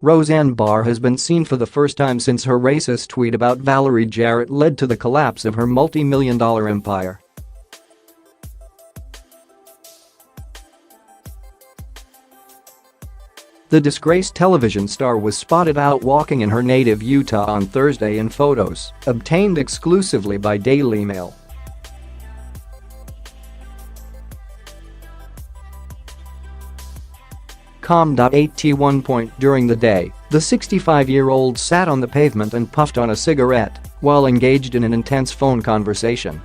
Roseanne Barr has been seen for the first time since her racist tweet about Valerie Jarrett led to the collapse of her multi-million-dollar empire. The disgraced television star was spotted out walking in her native Utah on Thursday in photos obtained exclusively by Daily Mail. At one point during the day, the 65-year-old sat on the pavement and puffed on a cigarette while engaged in an intense phone conversation.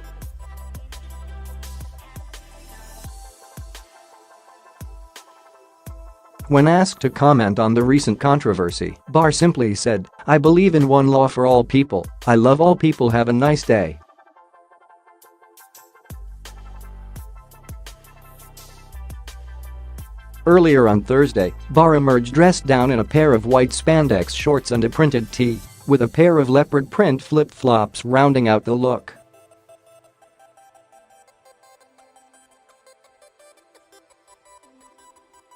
When asked to comment on the recent controversy, Barr simply said, "I believe in one law for all people. I love all people. Have a nice day." Earlier on Thursday, Barr emerged dressed down in a pair of white spandex shorts and a printed tee, with a pair of leopard print flip-flops rounding out the look.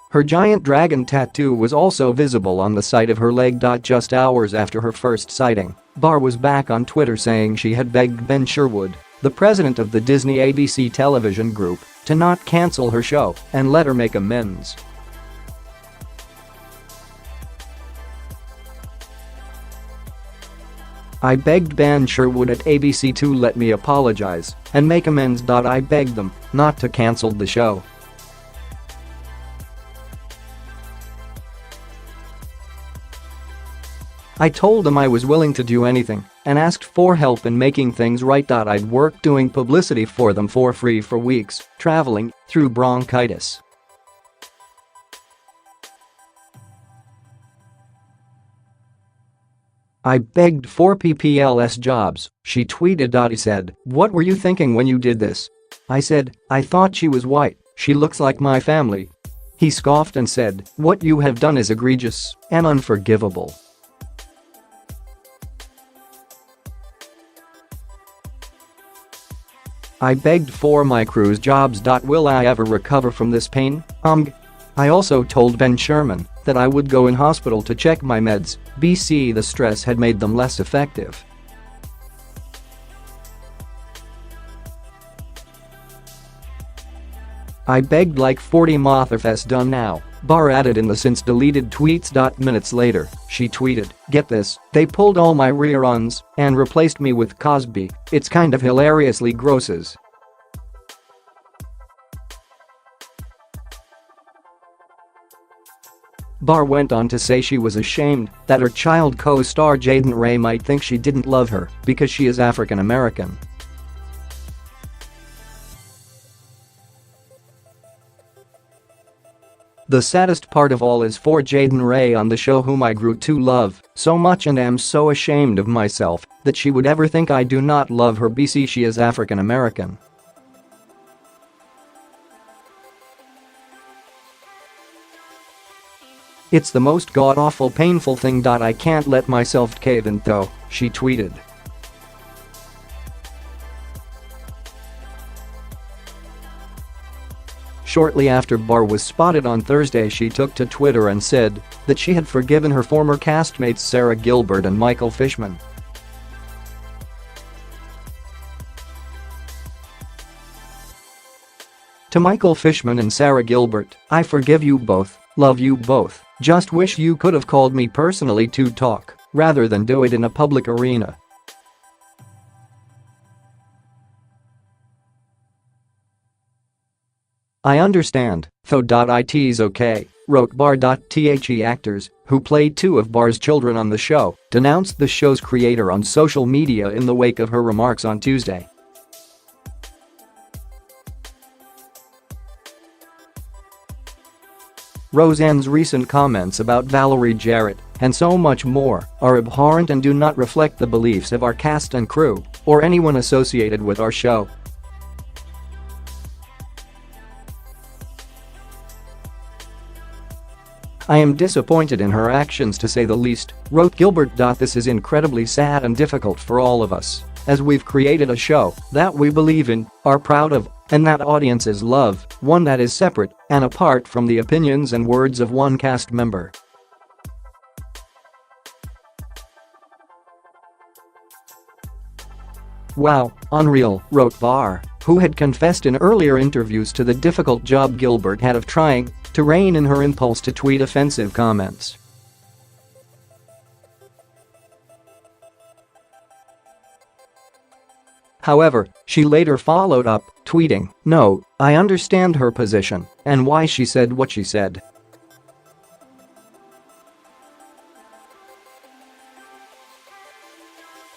Her giant dragon tattoo was also visible on the side of her leg. Just hours after her first sighting, Barr was back on Twitter saying she had begged Ben Sherwood, the president of the Disney ABC television group, to not cancel her show and let her make amends. "I begged Ben Sherwood at ABC to let me apologize and make amends. I begged them not to cancel the show. I told them I was willing to do anything and asked for help in making things right. I'd worked doing publicity for them for free for weeks, traveling through bronchitis. I begged for PPLS jobs," she tweeted. He said, "What were you thinking when you did this?" I said, "I thought she was white. She looks like my family." He scoffed and said, "What you have done is egregious and unforgivable." I begged for my cruise jobs. Will I ever recover from this pain? I also told Ben Sherman that I would go in hospital to check my meds. The stress had made them less effective. I begged like 40 mothers. Done now," Barr added in the since-deleted tweets. Minutes later, she tweeted, "Get this, they pulled all my reruns and replaced me with Cosby. It's kind of hilariously grosses." Barr went on to say she was ashamed that her child co-star Jaden Ray might think she didn't love her because she is African American. "The saddest part of all is for Jaden Ray on the show, whom I grew to love so much and am so ashamed of myself that she would ever think I do not love her. She is African American." "It's the most god-awful painful thing. I can't let myself cave in though," she tweeted. Shortly after Barr was spotted on Thursday, she took to Twitter and said that she had forgiven her former castmates Sarah Gilbert and Michael Fishman. "To Michael Fishman and Sarah Gilbert, I forgive you both, love you both, just wish you could have called me personally to talk rather than do it in a public arena." "I understand, though. It's okay," wrote Barr. The actors, who played two of Barr's children on the show, denounced the show's creator on social media in the wake of her remarks on Tuesday. Roseanne's recent comments about Valerie Jarrett and so much more are abhorrent and do not reflect the beliefs of our cast and crew or anyone associated with our show. "I am disappointed in her actions, to say the least," wrote Gilbert. "This is incredibly sad and difficult for all of us, as we've created a show that we believe in, are proud of, And that audiences love, one that is separate and apart from the opinions and words of one cast member. "Wow, unreal," wrote Barr, who had confessed in earlier interviews to the difficult job Gilbert had of trying to rein in her impulse to tweet offensive comments. However, she later followed up, tweeting, "No, I understand her position and why she said what she said.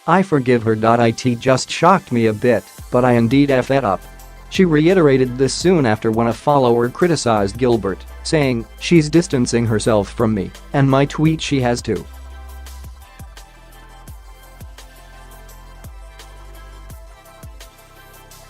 I forgive her. It just shocked me a bit, but I indeed F it up." She reiterated this soon after when a follower criticized Gilbert, saying, "She's distancing herself from me, and my tweet she has to."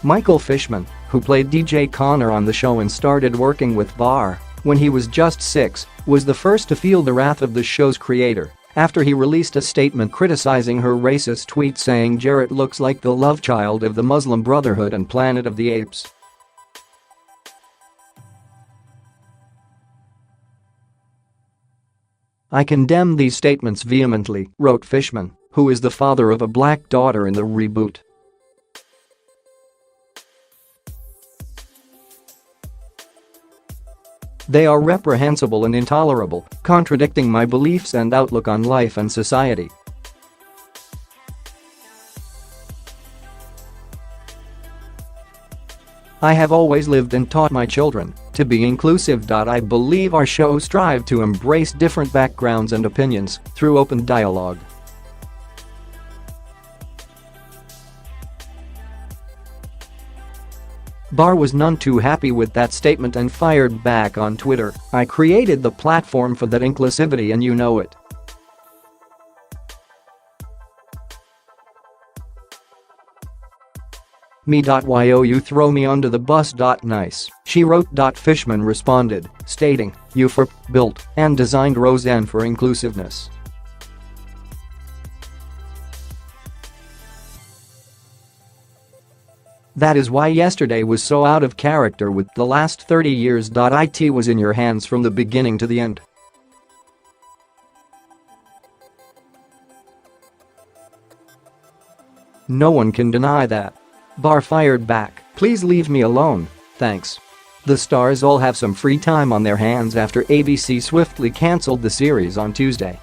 Michael Fishman, who played DJ Connor on the show and started working with Barr when he was just 6, was the first to feel the wrath of the show's creator after he released a statement criticizing her racist tweet saying Jarrett looks like the love child of the Muslim Brotherhood and Planet of the Apes. "I condemn these statements vehemently," wrote Fishman, who is the father of a black daughter in the reboot. "They are reprehensible and intolerable, contradicting my beliefs and outlook on life and society. I have always lived and taught my children to be inclusive. I believe our show strives to embrace different backgrounds and opinions through open dialogue." Barr was none too happy with that statement and fired back on Twitter, "I created the platform for that inclusivity and you know it. Me.yo you throw me under the bus. Nice," she wrote. Fishman responded, stating, "You built and designed Roseanne for inclusiveness. That is why yesterday was so out of character with the last 30 years. It was in your hands from the beginning to the end." "No one can deny that." Barr fired back, "Please leave me alone, thanks." The stars all have some free time on their hands after ABC swiftly cancelled the series on Tuesday.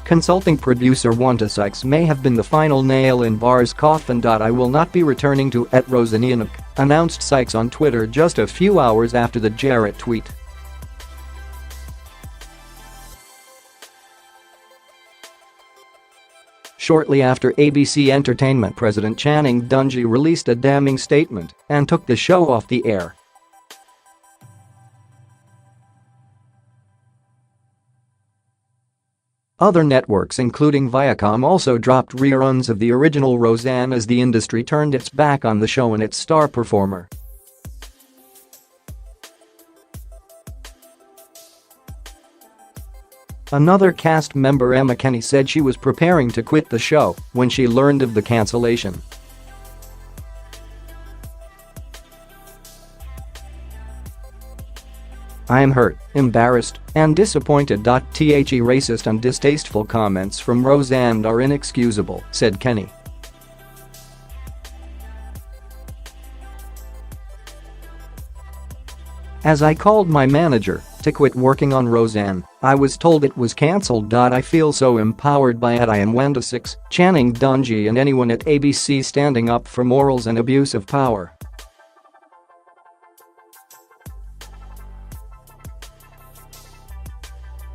Consulting producer Wanda Sykes may have been the final nail in Barr's coffin. "I will not be returning to @Roseanne," announced Sykes on Twitter just a few hours after the Jarrett tweet. Shortly after, ABC Entertainment president Channing Dungey released a damning statement and took the show off the air. Other networks including Viacom also dropped reruns of the original Roseanne as the industry turned its back on the show and its star performer. Another cast member, Emma Kenney, said she was preparing to quit the show when she learned of the cancellation. "I am hurt, embarrassed, and disappointed. The racist and distasteful comments from Roseanne are inexcusable," said Kenney. "As I called my manager to quit working on Roseanne, I was told it was cancelled. I feel so empowered by it. I am Wanda Sykes, Channing Dungey, and anyone at ABC standing up for morals and abuse of power."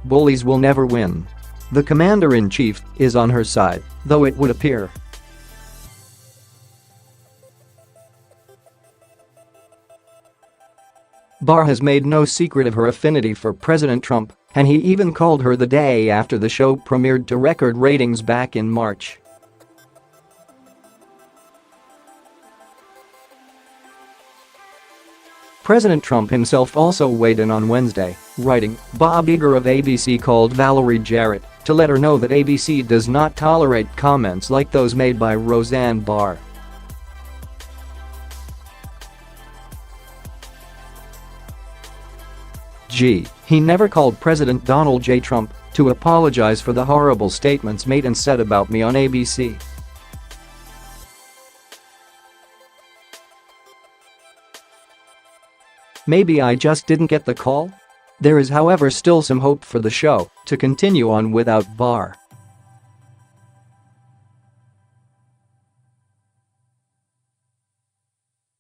"Bullies will never win. The commander-in-chief is on her side, though it would appear." Barr has made no secret of her affinity for President Trump, and he even called her the day after the show premiered to record ratings back in March. President Trump himself also weighed in on Wednesday, writing, "Bob Iger of ABC called Valerie Jarrett to let her know that ABC does not tolerate comments like those made by Roseanne Barr. He never called President Donald J. Trump to apologize for the horrible statements made and said about me on ABC. Maybe I just didn't get the call? There is, however, still some hope for the show to continue on without Barr.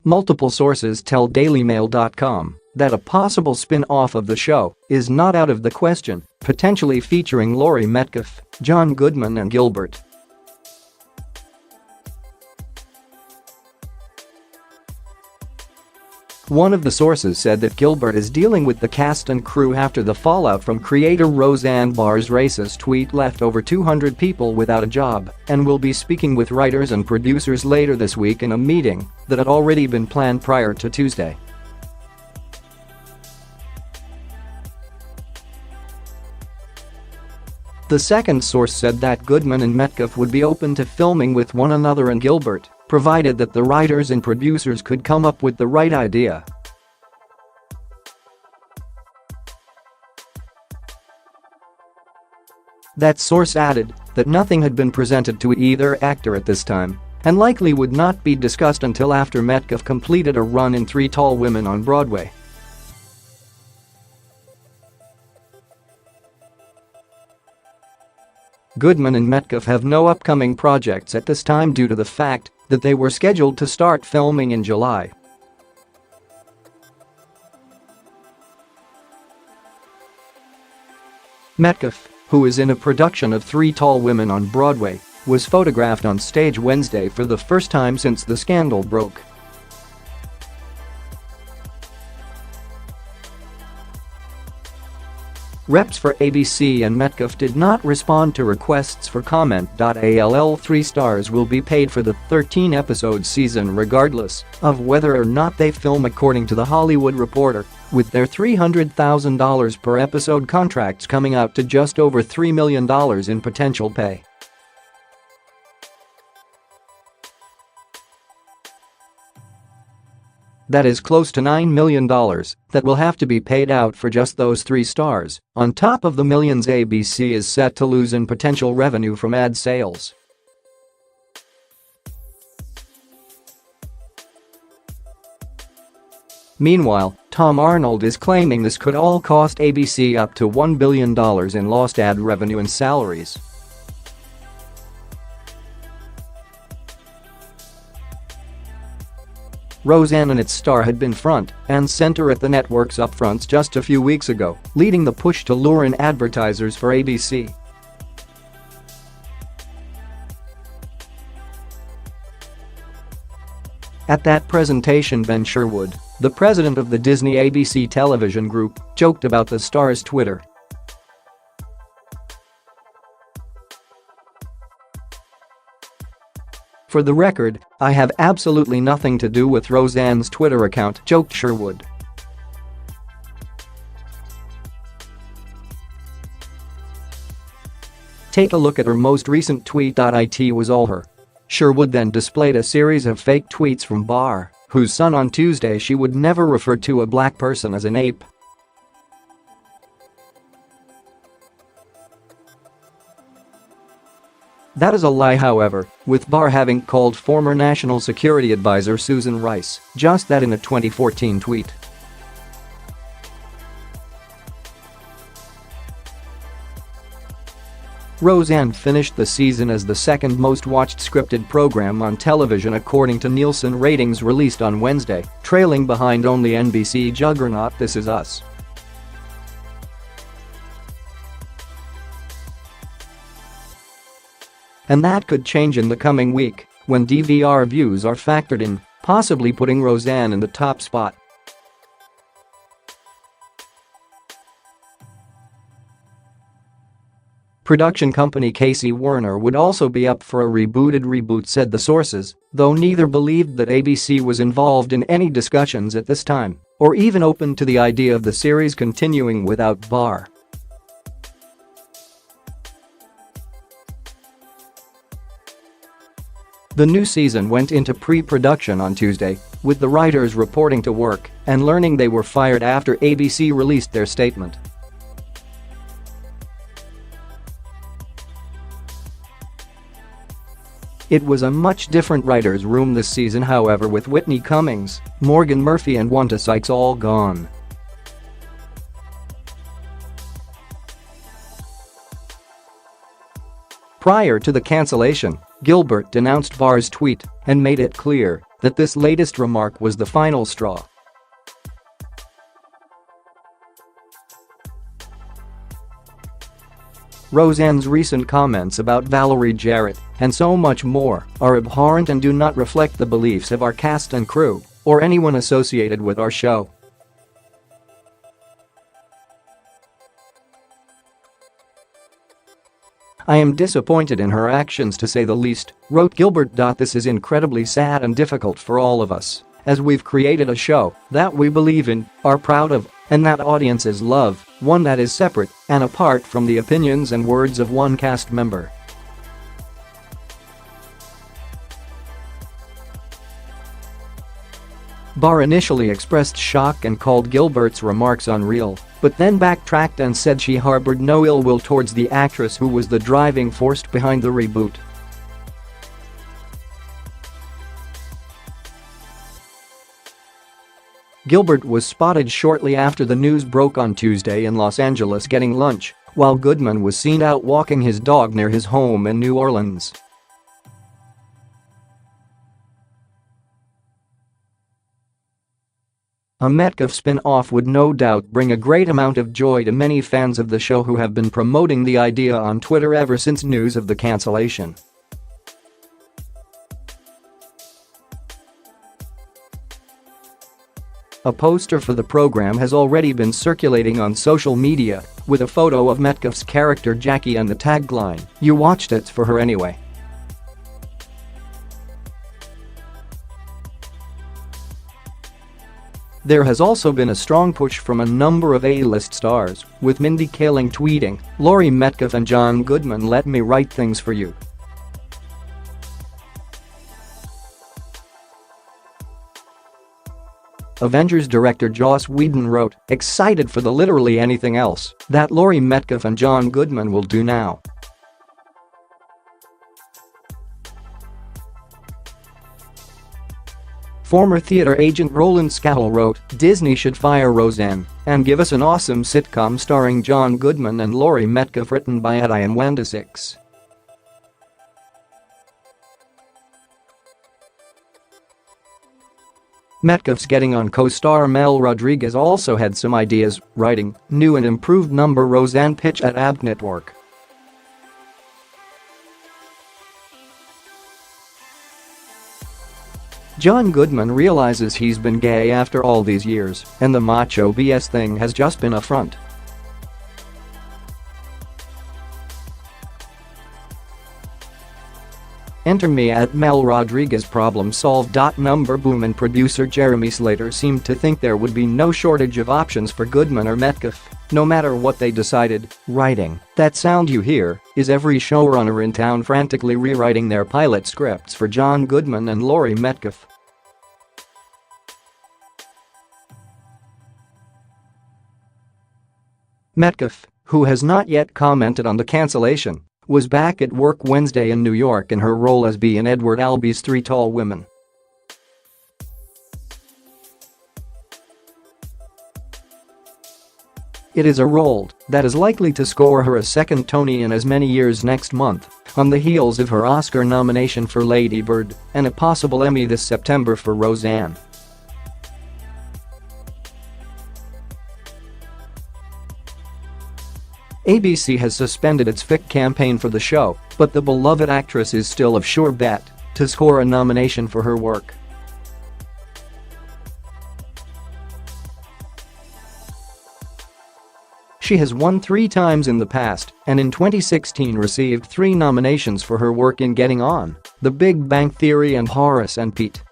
Multiple sources tell DailyMail.com that a possible spin-off of the show is not out of the question, potentially featuring Laurie Metcalf, John Goodman and Gilbert. One of the sources said that Gilbert is dealing with the cast and crew after the fallout from creator Roseanne Barr's racist tweet left over 200 people without a job, and will be speaking with writers and producers later this week in a meeting that had already been planned prior to Tuesday. The second source said that Goodman and Metcalf would be open to filming with one another and Gilbert, provided that the writers and producers could come up with the right idea. That source added that nothing had been presented to either actor at this time and likely would not be discussed until after Metcalf completed a run in Three Tall Women on Broadway. Goodman and Metcalf have no upcoming projects at this time due to the fact that they were scheduled to start filming in July. Metcalf, who is in a production of Three Tall Women on Broadway, was photographed on stage Wednesday for the first time since the scandal broke. Reps for ABC and Metcalf did not respond to requests for comment. All 3 stars will be paid for the 13-episode season regardless of whether or not they film, according to The Hollywood Reporter, with their $300,000 per episode contracts coming out to just over $3 million in potential pay. That is close to $9 million that will have to be paid out for just those 3 stars, on top of the millions ABC is set to lose in potential revenue from ad sales. Meanwhile, Tom Arnold is claiming this could all cost ABC up to $1 billion in lost ad revenue and salaries. Roseanne and its star had been front and center at the network's upfronts just a few weeks ago, leading the push to lure in advertisers for ABC. At that presentation, Ben Sherwood, the president of the Disney ABC television group, joked about the star's Twitter. "For the record, I have absolutely nothing to do with Roseanne's Twitter account," joked Sherwood. "Take a look at her most recent tweet. It was all her." Sherwood then displayed a series of fake tweets from Barr, whose son on Tuesday she would never refer to a black person as an ape. That is a lie, however, with Barr having called former National Security Advisor Susan Rice just that in a 2014 tweet. Roseanne finished the season as the second most watched scripted program on television according to Nielsen ratings released on Wednesday, trailing behind only NBC juggernaut This Is Us. And that could change in the coming week when DVR views are factored in, possibly putting Roseanne in the top spot. Production company Casey Warner would also be up for a reboot, said the sources, though neither believed that ABC was involved in any discussions at this time, or even open to the idea of the series continuing without Barr. The new season went into pre-production on Tuesday, with the writers reporting to work and learning they were fired after ABC released their statement. It was a much different writer's room this season, however, with Whitney Cummings, Morgan Murphy and Wanda Sykes all gone. Prior to the cancellation, Gilbert denounced Barr's tweet and made it clear that this latest remark was the final straw. Roseanne's recent comments about Valerie Jarrett and so much more are abhorrent and do not reflect the beliefs of our cast and crew or anyone associated with our show. I am disappointed in her actions, to say the least, wrote Gilbert. This is incredibly sad and difficult for all of us, as we've created a show that we believe in, are proud of, and that audiences love, one that is separate and apart from the opinions and words of one cast member. Barr initially expressed shock and called Gilbert's remarks unreal, but then backtracked and said she harbored no ill will towards the actress who was the driving force behind the reboot. Gilbert was spotted shortly after the news broke on Tuesday in Los Angeles getting lunch, while Goodman was seen out walking his dog near his home in New Orleans. A Metcalf spin-off would no doubt bring a great amount of joy to many fans of the show who have been promoting the idea on Twitter ever since news of the cancellation. A poster for the program has already been circulating on social media, with a photo of Metcalf's character Jackie and the tagline, "You watched it for her anyway." There has also been a strong push from a number of A-list stars, with Mindy Kaling tweeting, "Laurie Metcalf and John Goodman, let me write things for you." Avengers director Joss Whedon wrote, "Excited for the literally anything else that Laurie Metcalf and John Goodman will do now." Former theater agent Roland Scattle wrote, "Disney should fire Roseanne and give us an awesome sitcom starring John Goodman and Laurie Metcalf, written by Adi and Wanda Sykes." Metcalf's getting on co-star Mel Rodriguez also had some ideas, writing, "New and improved number Roseanne pitch at AB Network." John Goodman realizes he's been gay after all these years, and the macho BS thing has just been a front. Enter me at Mel Rodriguez problem solved. Number boom. And producer Jeremy Slater seemed to think there would be no shortage of options for Goodman or Metcalf, no matter what they decided, writing, "That sound you hear is every showrunner in town frantically rewriting their pilot scripts for John Goodman and Laurie Metcalf." Metcalf, who has not yet commented on the cancellation, was back at work Wednesday in New York in her role as Bea in Edward Albee's Three Tall Women. It is a role that is likely to score her a second Tony in as many years next month, on the heels of her Oscar nomination for Lady Bird and a possible Emmy this September for Roseanne. ABC has suspended its FIC campaign for the show, but the beloved actress is still a sure bet to score a nomination for her work. She has won 3 times in the past and in 2016 received 3 nominations for her work in Getting On, The Big Bang Theory and Horace and Pete.